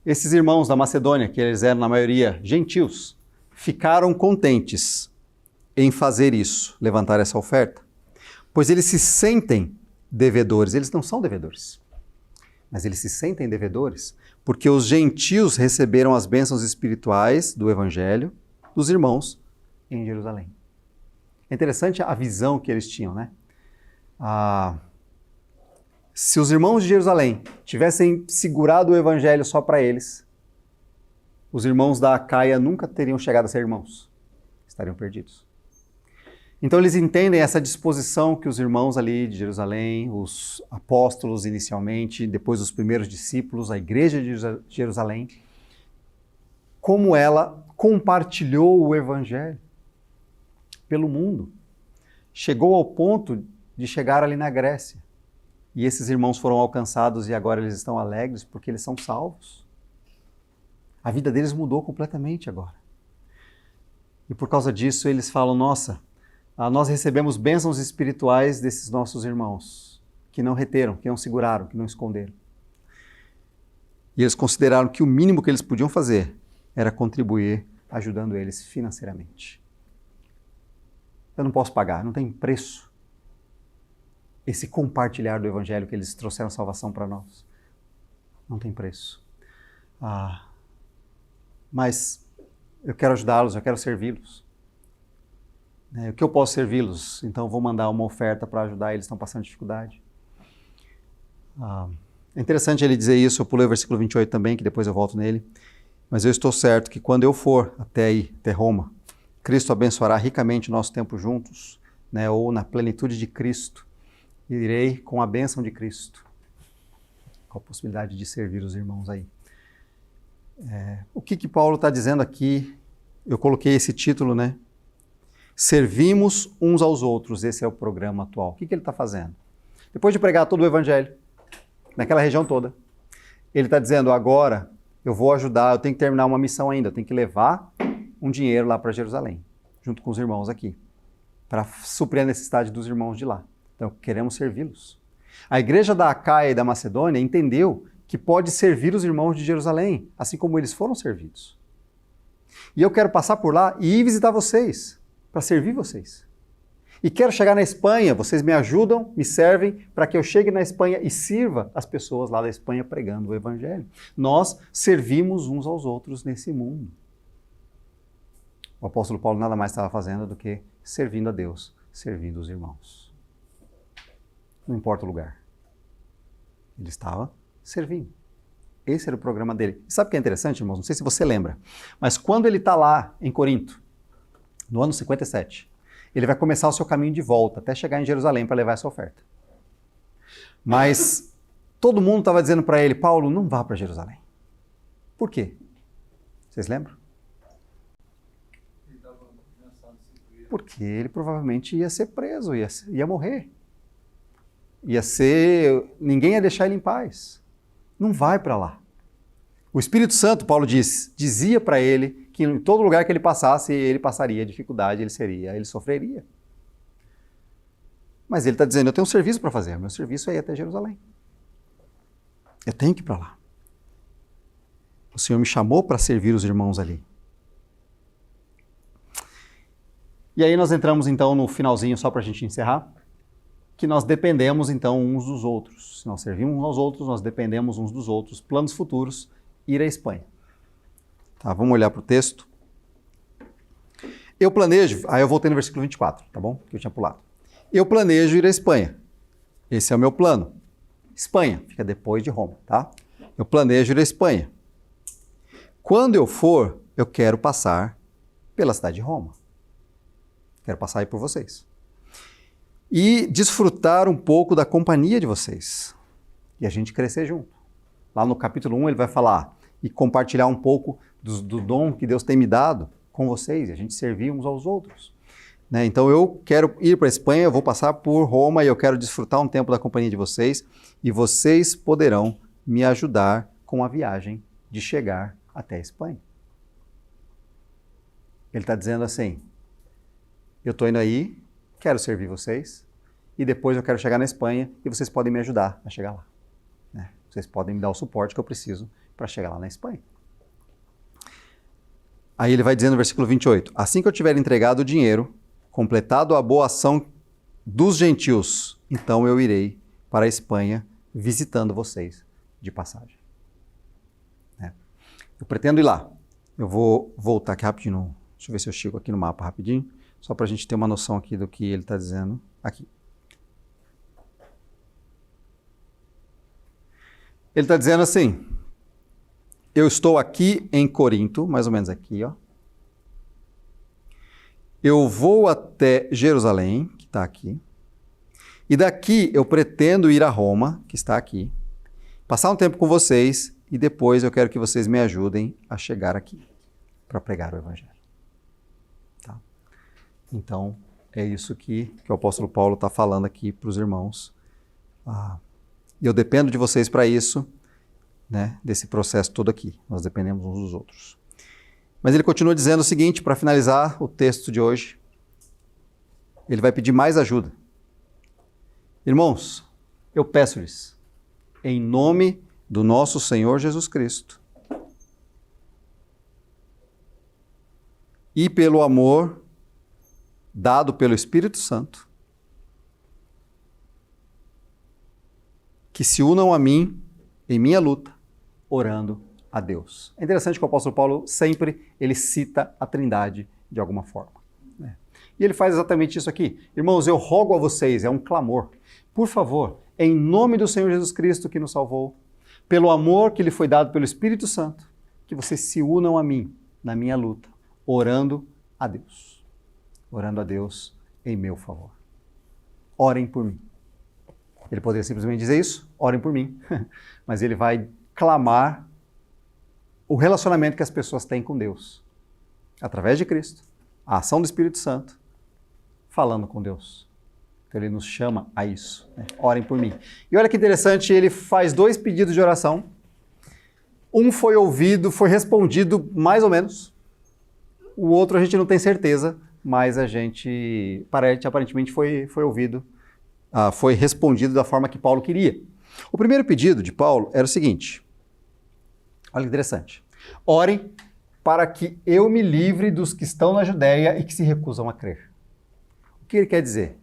[SPEAKER 1] Esses irmãos da Macedônia, que eles eram na maioria gentios, ficaram contentes em fazer isso, levantar essa oferta, pois eles se sentem devedores. Eles não são devedores, mas eles se sentem devedores porque os gentios receberam as bênçãos espirituais do Evangelho dos irmãos em Jerusalém. É interessante a visão que eles tinham, né? Se os irmãos de Jerusalém tivessem segurado o Evangelho só para eles, os irmãos da Acaia nunca teriam chegado a ser irmãos. Estariam perdidos. Então eles entendem essa disposição que os irmãos ali de Jerusalém, os apóstolos inicialmente, depois os primeiros discípulos, a igreja de Jerusalém, como ela compartilhou o Evangelho pelo mundo. Chegou ao ponto de chegar ali na Grécia. E esses irmãos foram alcançados e agora eles estão alegres porque eles são salvos. A vida deles mudou completamente agora. E por causa disso eles falam, nossa, nós recebemos bênçãos espirituais desses nossos irmãos, que não reteram, que não seguraram, que não esconderam. E eles consideraram que o mínimo que eles podiam fazer era contribuir, ajudando eles financeiramente. Eu não posso pagar, não tem preço esse compartilhar do Evangelho que eles trouxeram salvação para nós. Não tem preço. Mas eu quero ajudá-los, eu quero servi-los. O que eu posso servi-los? Então eu vou mandar uma oferta para ajudar eles, estão passando dificuldade. É interessante ele dizer isso, eu pulei o versículo 28 também, que depois eu volto nele. Mas eu estou certo que quando eu for até Roma, Cristo abençoará ricamente o nosso tempo juntos, né, ou na plenitude de Cristo, e irei com a bênção de Cristo, com a possibilidade de servir os irmãos aí. O que Paulo está dizendo aqui? Eu coloquei esse título, né? Servimos uns aos outros, esse é o programa atual. O que ele está fazendo? Depois de pregar todo o Evangelho, naquela região toda, ele está dizendo, agora eu vou ajudar, eu tenho que terminar uma missão ainda, eu tenho que levar um dinheiro lá para Jerusalém, junto com os irmãos aqui, para suprir a necessidade dos irmãos de lá. Então, queremos servi-los. A igreja da Acaia e da Macedônia entendeu que pode servir os irmãos de Jerusalém, assim como eles foram servidos. E eu quero passar por lá e ir visitar vocês, para servir vocês. E quero chegar na Espanha, vocês me ajudam, me servem, para que eu chegue na Espanha e sirva as pessoas lá da Espanha pregando o Evangelho. Nós servimos uns aos outros nesse mundo. O apóstolo Paulo nada mais estava fazendo do que servindo a Deus, servindo os irmãos. Não importa o lugar. Ele estava servindo. Esse era o programa dele. E sabe o que é interessante, irmãos? Não sei se você lembra, mas quando ele está lá em Corinto, no ano 57, ele vai começar o seu caminho de volta, até chegar em Jerusalém para levar essa oferta. Mas todo mundo estava dizendo para ele, Paulo, não vá para Jerusalém. Por quê? Vocês lembram?
[SPEAKER 3] Ele estava ameaçado de ser preso.
[SPEAKER 1] Porque ele provavelmente ia ser preso, ia morrer. Ninguém ia deixar ele em paz. Não vai para lá. O Espírito Santo, Paulo dizia para ele que em todo lugar que ele passasse, ele passaria dificuldade, ele sofreria. Mas ele está dizendo, eu tenho um serviço para fazer, meu serviço é ir até Jerusalém. Eu tenho que ir para lá. O Senhor me chamou para servir os irmãos ali. E aí nós entramos então no finalzinho, só para a gente encerrar, que nós dependemos então uns dos outros. Se nós servimos uns aos outros, nós dependemos uns dos outros. Planos futuros, ir à Espanha. Tá, vamos olhar para o texto. Eu planejo, aí eu voltei no versículo 24, tá bom? Que eu tinha pulado. Eu planejo ir à Espanha. Esse é o meu plano. Espanha, fica depois de Roma, tá? Eu planejo ir à Espanha. Quando eu for, eu quero passar pela cidade de Roma. Quero passar aí por vocês. E desfrutar um pouco da companhia de vocês. E a gente crescer junto. Lá no capítulo 1 ele vai falar e compartilhar um pouco do dom que Deus tem me dado com vocês. E a gente servir uns aos outros. Né? Então eu quero ir para a Espanha, eu vou passar por Roma e eu quero desfrutar um tempo da companhia de vocês. E vocês poderão me ajudar com a viagem de chegar até a Espanha. Ele está dizendo assim, eu estou indo aí, quero servir vocês, e depois eu quero chegar na Espanha e vocês podem me ajudar a chegar lá. Né? Vocês podem me dar o suporte que eu preciso para chegar lá na Espanha. Aí ele vai dizer no versículo 28, assim que eu tiver entregado o dinheiro, completado a boa ação dos gentios, então eu irei para a Espanha visitando vocês de passagem. Eu pretendo ir lá. Eu vou voltar aqui rapidinho. Deixa eu ver se eu chego aqui no mapa rapidinho, só para a gente ter uma noção aqui do que ele está dizendo aqui. Ele está dizendo assim, eu estou aqui em Corinto, mais ou menos aqui, ó. Eu vou até Jerusalém, que está aqui, e daqui eu pretendo ir a Roma, que está aqui, passar um tempo com vocês e depois eu quero que vocês me ajudem a chegar aqui para pregar o Evangelho. Tá? Então, é isso que o apóstolo Paulo está falando aqui para os irmãos. E eu dependo de vocês para isso, né, desse processo todo aqui. Nós dependemos uns dos outros. Mas ele continua dizendo o seguinte, para finalizar o texto de hoje. Ele vai pedir mais ajuda. Irmãos, eu peço-lhes, em nome do nosso Senhor Jesus Cristo, e pelo amor dado pelo Espírito Santo, que se unam a mim em minha luta, orando a Deus. É interessante que o apóstolo Paulo sempre ele cita a Trindade de alguma forma. Né? E ele faz exatamente isso aqui. Irmãos, eu rogo a vocês, é um clamor, por favor, em nome do Senhor Jesus Cristo que nos salvou, pelo amor que lhe foi dado pelo Espírito Santo, que vocês se unam a mim na minha luta, orando a Deus. Orando a Deus em meu favor. Orem por mim. Ele poderia simplesmente dizer isso, orem por mim. Mas ele vai clamar o relacionamento que as pessoas têm com Deus. Através de Cristo, a ação do Espírito Santo, falando com Deus. Então ele nos chama a isso. Né? Orem por mim. E olha que interessante, ele faz 2 pedidos de oração. Um foi ouvido, foi respondido mais ou menos. O outro a gente não tem certeza, mas aparentemente foi ouvido, foi respondido da forma que Paulo queria. O primeiro pedido de Paulo era o seguinte. Olha que interessante. Orem para que eu me livre dos que estão na Judéia e que se recusam a crer. O que ele quer dizer?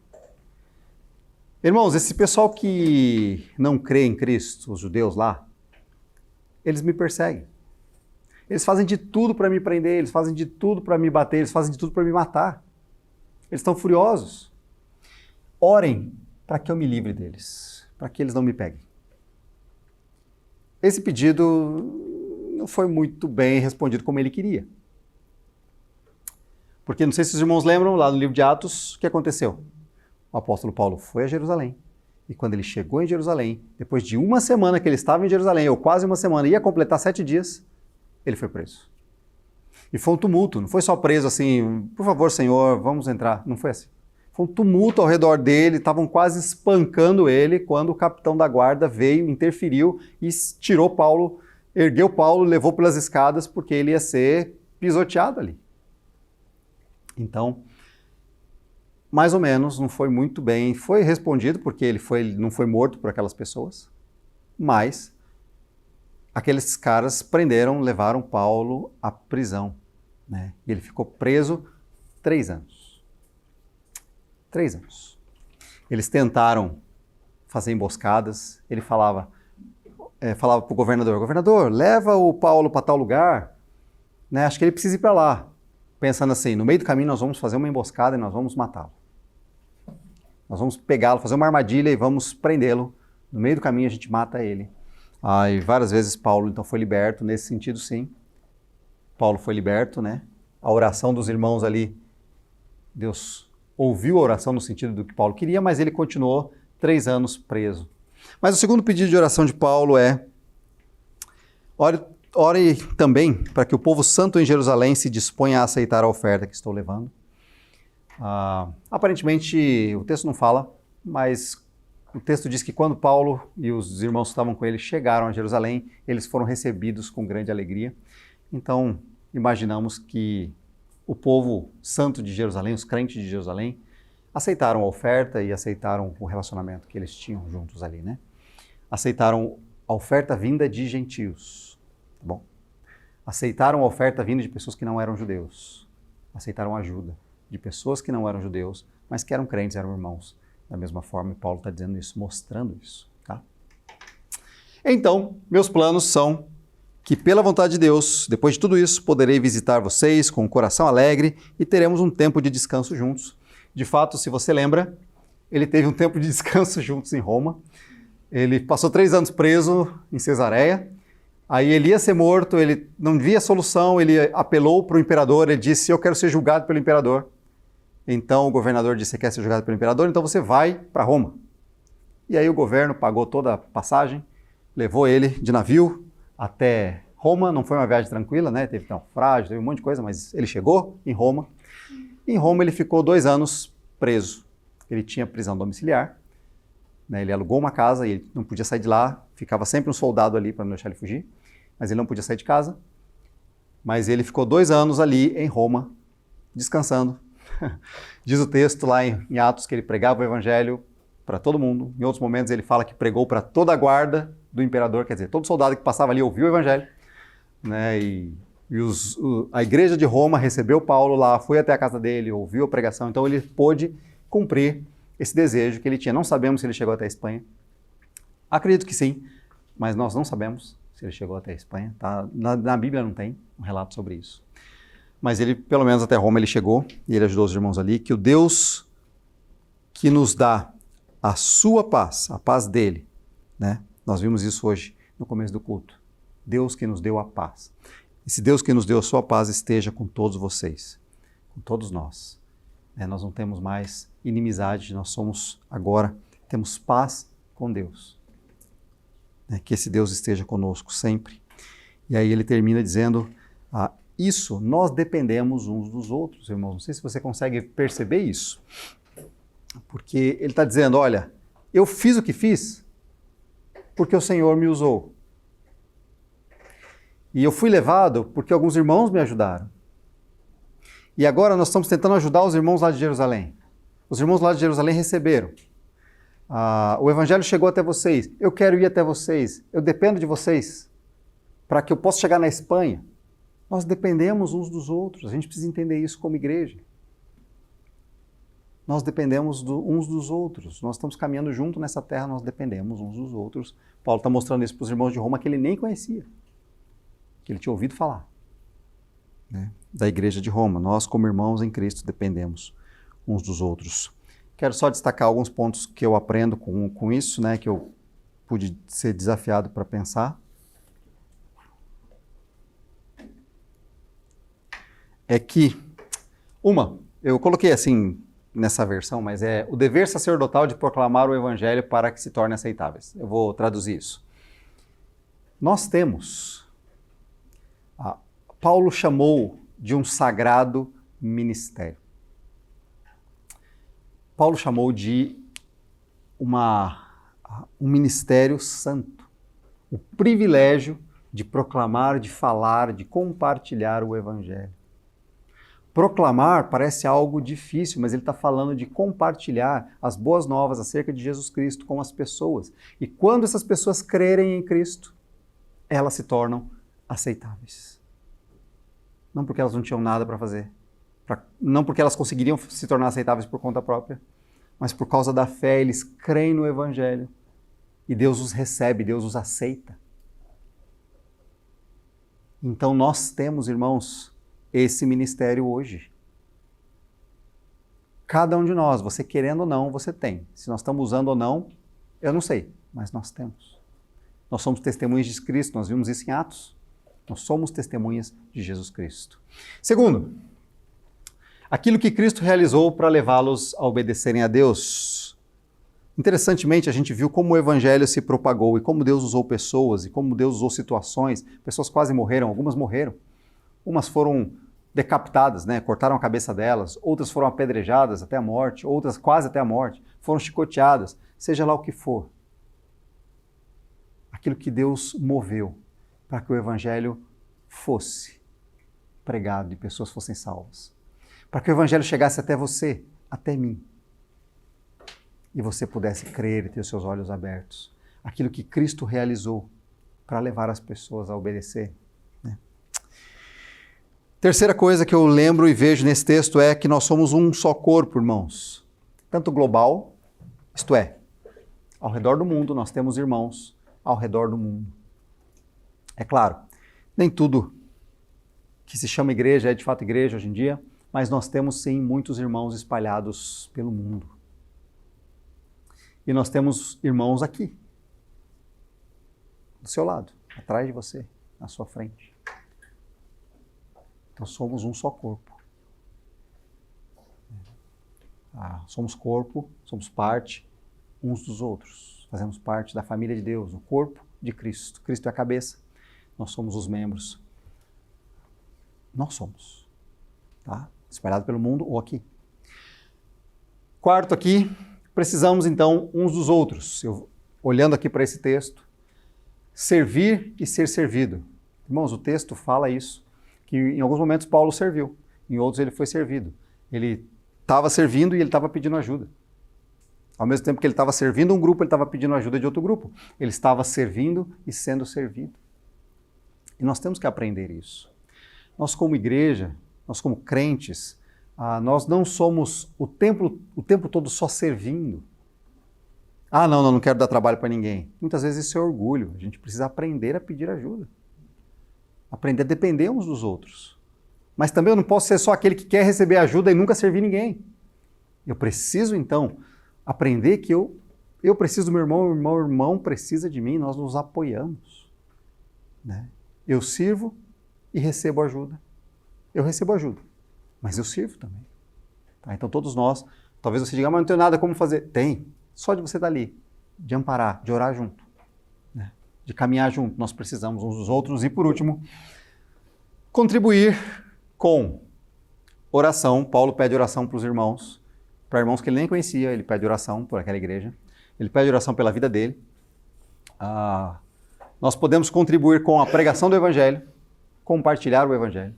[SPEAKER 1] Irmãos, esse pessoal que não crê em Cristo, os judeus lá, eles me perseguem. Eles fazem de tudo para me prender, eles fazem de tudo para me bater, eles fazem de tudo para me matar. Eles estão furiosos. Orem para que eu me livre deles, para que eles não me peguem. Esse pedido não foi muito bem respondido como ele queria. Porque não sei se os irmãos lembram, lá no livro de Atos, o que aconteceu? O apóstolo Paulo foi a Jerusalém, e quando ele chegou em Jerusalém, depois de uma semana que ele estava em Jerusalém, ou quase uma semana, ia completar 7 dias, ele foi preso. E foi um tumulto, não foi só preso assim, por favor, Senhor, vamos entrar. Não foi assim. Foi um tumulto ao redor dele, estavam quase espancando ele quando o capitão da guarda veio, interferiu e tirou Paulo, ergueu Paulo, levou pelas escadas porque ele ia ser pisoteado ali. Então, mais ou menos, não foi muito bem, foi respondido porque ele não foi morto por aquelas pessoas, mas aqueles caras prenderam, levaram Paulo à prisão, né? E ele ficou preso 3 anos. 3 anos. Eles tentaram fazer emboscadas, ele falava para o governador, leva o Paulo para tal lugar, né? Acho que ele precisa ir para lá. Pensando assim, no meio do caminho nós vamos fazer uma emboscada e nós vamos matá-lo. Nós vamos pegá-lo, fazer uma armadilha e vamos prendê-lo. No meio do caminho a gente mata ele. E várias vezes Paulo então foi liberto, nesse sentido sim. Paulo foi liberto, né? A oração dos irmãos ali, Deus ouviu a oração no sentido do que Paulo queria, mas ele continuou 3 anos preso. Mas o segundo pedido de oração de Paulo é: ore também para que o povo santo em Jerusalém se disponha a aceitar a oferta que estou levando. Aparentemente o texto não fala, mas o texto diz que quando Paulo e os irmãos que estavam com ele chegaram a Jerusalém, eles foram recebidos com grande alegria. Então, imaginamos que o povo santo de Jerusalém, os crentes de Jerusalém, aceitaram a oferta e aceitaram o relacionamento que eles tinham juntos ali, né? Aceitaram a oferta vinda de gentios. Bom, aceitaram a oferta vinda de pessoas que não eram judeus. Aceitaram a ajuda de pessoas que não eram judeus, mas que eram crentes, eram irmãos. Da mesma forma, Paulo está dizendo isso, mostrando isso, tá? Então, meus planos são que, pela vontade de Deus, depois de tudo isso, poderei visitar vocês com o coração alegre e teremos um tempo de descanso juntos. De fato, se você lembra, ele teve um tempo de descanso juntos em Roma. Ele passou 3 anos preso em Cesareia. Aí ele ia ser morto, ele não via solução, ele apelou para o imperador, ele disse: eu quero ser julgado pelo imperador. Então o governador disse: você quer ser julgado pelo imperador? Então você vai para Roma. E aí o governo pagou toda a passagem, levou ele de navio até Roma. Não foi uma viagem tranquila, né? Teve naufrágio, teve um monte de coisa, mas ele chegou em Roma. Em Roma ele ficou 2 anos preso. Ele tinha prisão domiciliar, né? Ele alugou uma casa e ele não podia sair de lá. Ficava sempre um soldado ali para não deixar ele fugir, mas ele não podia sair de casa. Mas ele ficou 2 anos ali em Roma, descansando. Diz o texto lá em Atos que ele pregava o evangelho para todo mundo. Em outros momentos ele fala que pregou para toda a guarda do imperador, quer dizer, todo soldado que passava ali ouviu o evangelho, né? A igreja de Roma recebeu Paulo lá, foi até a casa dele, ouviu a pregação, então ele pôde cumprir esse desejo que ele tinha. Não sabemos se ele chegou até a Espanha. Acredito que sim, mas nós não sabemos se ele chegou até a Espanha. Tá? Na Bíblia não tem um relato sobre isso. Mas ele, pelo menos até Roma, ele chegou e ele ajudou os irmãos ali. Que o Deus que nos dá a sua paz, a paz dele, né? Nós vimos isso hoje no começo do culto. Deus que nos deu a paz. Esse Deus que nos deu a sua paz esteja com todos vocês, com todos nós. Nós não temos mais inimizade, nós temos paz com Deus. Que esse Deus esteja conosco sempre. E aí ele termina dizendo: isso, nós dependemos uns dos outros, irmãos. Não sei se você consegue perceber isso. Porque ele está dizendo: olha, eu fiz o que fiz porque o Senhor me usou. E eu fui levado porque alguns irmãos me ajudaram. E agora nós estamos tentando ajudar os irmãos lá de Jerusalém. Os irmãos lá de Jerusalém receberam. O evangelho chegou até vocês. Eu quero ir até vocês. Eu dependo de vocês para que eu possa chegar na Espanha. Nós dependemos uns dos outros. A gente precisa entender isso como igreja. Nós dependemos uns dos outros. Nós estamos caminhando junto nessa terra, nós dependemos uns dos outros. Paulo está mostrando isso para os irmãos de Roma que ele nem conhecia, que ele tinha ouvido falar, né? Da igreja de Roma. Nós, como irmãos em Cristo, dependemos uns dos outros. Quero só destacar alguns pontos que eu aprendo com isso, né? Que eu pude ser desafiado para pensar. É que, eu coloquei assim nessa versão, mas é o dever sacerdotal de proclamar o evangelho para que se torne aceitáveis. Eu vou traduzir isso. Nós temos, Paulo chamou de um sagrado ministério. Paulo chamou de um ministério santo, o privilégio de proclamar, de falar, de compartilhar o Evangelho. Proclamar parece algo difícil, mas ele está falando de compartilhar as boas novas acerca de Jesus Cristo com as pessoas. E quando essas pessoas crerem em Cristo, elas se tornam aceitáveis. Não porque elas não tinham nada para fazer, não porque elas conseguiriam se tornar aceitáveis por conta própria, mas por causa da fé, eles creem no Evangelho e Deus os recebe, Deus os aceita. Então nós temos, irmãos, esse ministério hoje. Cada um de nós, você querendo ou não, você tem. Se nós estamos usando ou não, eu não sei, mas nós temos. Nós somos testemunhas de Cristo, nós vimos isso em Atos. Nós somos testemunhas de Jesus Cristo. Segundo, aquilo que Cristo realizou para levá-los a obedecerem a Deus. Interessantemente, a gente viu como o Evangelho se propagou e como Deus usou pessoas e como Deus usou situações. Pessoas quase morreram, algumas morreram. Umas foram decapitadas, né? Cortaram a cabeça delas. Outras foram apedrejadas até a morte. Outras quase até a morte. Foram chicoteadas. Seja lá o que for. Aquilo que Deus moveu para que o Evangelho fosse pregado e pessoas fossem salvas. Para que o Evangelho chegasse até você, até mim. E você pudesse crer e ter os seus olhos abertos. Aquilo que Cristo realizou para levar as pessoas a obedecer. Né? Terceira coisa que eu lembro e vejo nesse texto é que nós somos um só corpo, irmãos. Tanto global, isto é, ao redor do mundo nós temos irmãos ao redor do mundo. É claro, nem tudo que se chama igreja é de fato igreja hoje em dia, mas nós temos sim muitos irmãos espalhados pelo mundo. E nós temos irmãos aqui, do seu lado, atrás de você, à sua frente. Então somos um só corpo. Somos corpo, somos parte uns dos outros. Fazemos parte da família de Deus, o corpo de Cristo. Cristo é a cabeça, nós somos os membros. Nós somos, tá? Espalhado pelo mundo ou aqui. Quarto aqui, precisamos então uns dos outros. Olhando aqui para esse texto, servir e ser servido. Irmãos, o texto fala isso, que em alguns momentos Paulo serviu, em outros ele foi servido. Ele estava servindo e ele estava pedindo ajuda. Ao mesmo tempo que ele estava servindo um grupo, ele estava pedindo ajuda de outro grupo. Ele estava servindo e sendo servido. E nós temos que aprender isso. Nós como igreja, nós como crentes, nós não somos o tempo todo só servindo. Não quero dar trabalho para ninguém. Muitas vezes isso é orgulho. A gente precisa aprender a pedir ajuda. Aprender a depender uns dos outros. Mas também eu não posso ser só aquele que quer receber ajuda e nunca servir ninguém. Eu preciso, então, aprender que eu preciso do meu irmão, o irmão precisa de mim, nós nos apoiamos. Né? Eu sirvo e recebo ajuda. Eu recebo ajuda, mas eu sirvo também. Tá? Então todos nós, talvez você diga, mas não tenho nada como fazer. Tem, só de você estar ali, de amparar, de orar junto, né? De caminhar junto. Nós precisamos uns dos outros. E por último, contribuir com oração. Paulo pede oração para os irmãos, para irmãos que ele nem conhecia, ele pede oração por aquela igreja. Ele pede oração pela vida dele. Nós podemos contribuir com a pregação do Evangelho, compartilhar o Evangelho.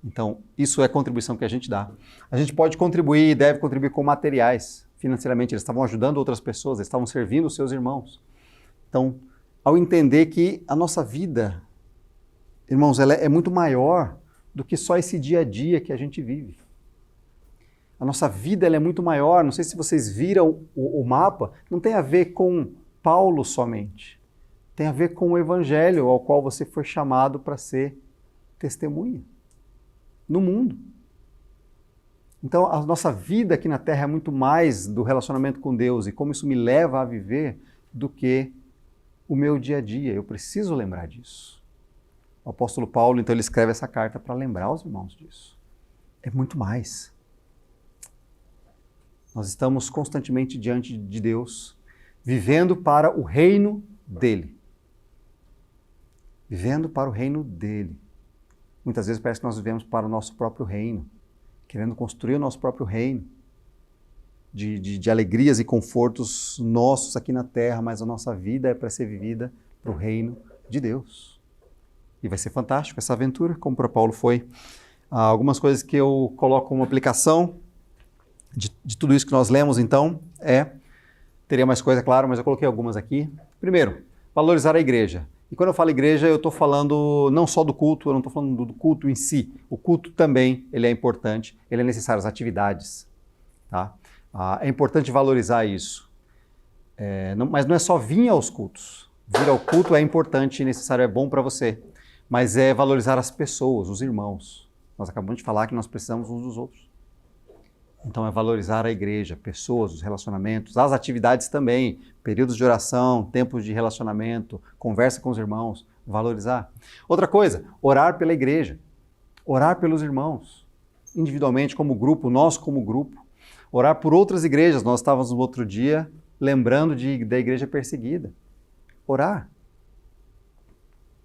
[SPEAKER 1] Então, isso é contribuição que a gente dá. A gente pode contribuir e deve contribuir com materiais, financeiramente. Eles estavam ajudando outras pessoas, eles estavam servindo os seus irmãos. Então, ao entender que a nossa vida, irmãos, ela é muito maior do que só esse dia a dia que a gente vive. A nossa vida ela é muito maior. Não sei se vocês viram o mapa, não tem a ver com Paulo somente. Tem a ver com o Evangelho ao qual você foi chamado para ser testemunha no mundo. Então, a nossa vida aqui na Terra é muito mais do relacionamento com Deus e como isso me leva a viver do que o meu dia a dia. Eu preciso lembrar disso. O apóstolo Paulo, então, ele escreve essa carta para lembrar os irmãos disso. É muito mais. Nós estamos constantemente diante de Deus, vivendo para o reino dele. Vivendo para o reino dele. Muitas vezes parece que nós vivemos para o nosso próprio reino, querendo construir o nosso próprio reino, de alegrias e confortos nossos aqui na terra, mas a nossa vida é para ser vivida para o reino de Deus. E vai ser fantástico essa aventura, como para Paulo foi. Algumas coisas que eu coloco como aplicação de tudo isso que nós lemos, então, teria mais coisa, claro, mas eu coloquei algumas aqui. Primeiro, valorizar a igreja. E quando eu falo igreja, eu estou falando não só do culto, eu não estou falando do culto em si. O culto também, ele é importante, ele é necessário, as atividades. Tá? É importante valorizar isso. Mas não é só vir aos cultos. Vir ao culto é importante e necessário, é bom para você. Mas é valorizar as pessoas, os irmãos. Nós acabamos de falar que nós precisamos uns dos outros. Então é valorizar a igreja, pessoas, os relacionamentos, as atividades também, períodos de oração, tempos de relacionamento, conversa com os irmãos, valorizar. Outra coisa, orar pela igreja, orar pelos irmãos, individualmente como grupo, nós como grupo, orar por outras igrejas. Nós estávamos no outro dia lembrando da igreja perseguida. Orar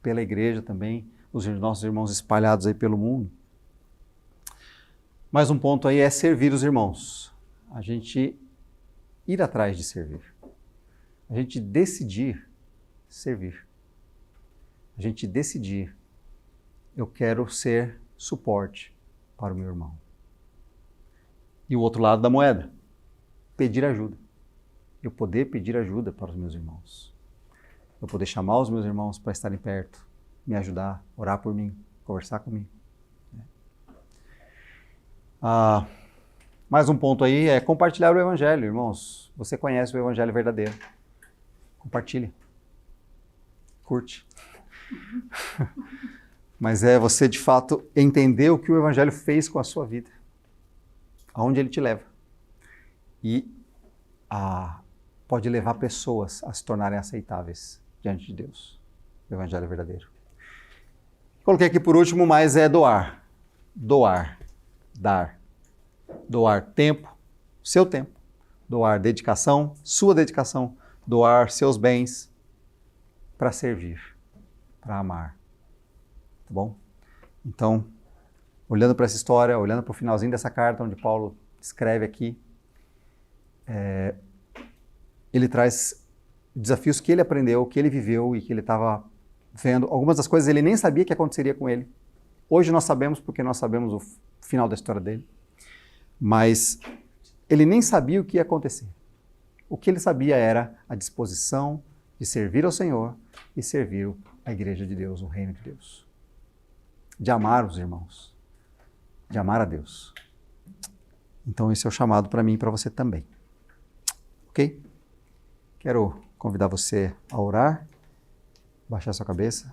[SPEAKER 1] pela igreja também, os nossos irmãos espalhados aí pelo mundo. Mais um ponto aí é servir os irmãos. A gente ir atrás de servir. A gente decidir servir. A gente decidir, eu quero ser suporte para o meu irmão. E o outro lado da moeda, pedir ajuda. Eu poder pedir ajuda para os meus irmãos. Eu poder chamar os meus irmãos para estarem perto, me ajudar, orar por mim, conversar comigo. Mais um ponto aí é compartilhar o evangelho, irmãos. Você conhece o evangelho verdadeiro. Compartilhe. Curte. Mas é você, de fato, entender o que o evangelho fez com a sua vida. Aonde ele te leva. E pode levar pessoas a se tornarem aceitáveis diante de Deus. O evangelho verdadeiro. Coloquei aqui por último, mas é doar. Doar. Dar. Doar tempo, seu tempo. Doar dedicação, sua dedicação. Doar seus bens para servir, para amar. Tá bom? Então, olhando para essa história, olhando para o finalzinho dessa carta, onde Paulo escreve aqui, ele traz desafios que ele aprendeu, que ele viveu e que ele estava vendo. Algumas das coisas ele nem sabia que aconteceria com ele. Hoje nós sabemos, porque nós sabemos o final da história dele. Mas ele nem sabia o que ia acontecer. O que ele sabia era a disposição de servir ao Senhor e servir a igreja de Deus, o reino de Deus. De amar os irmãos. De amar a Deus. Então esse é o chamado para mim e para você também. Ok? Quero convidar você a orar, baixar sua cabeça.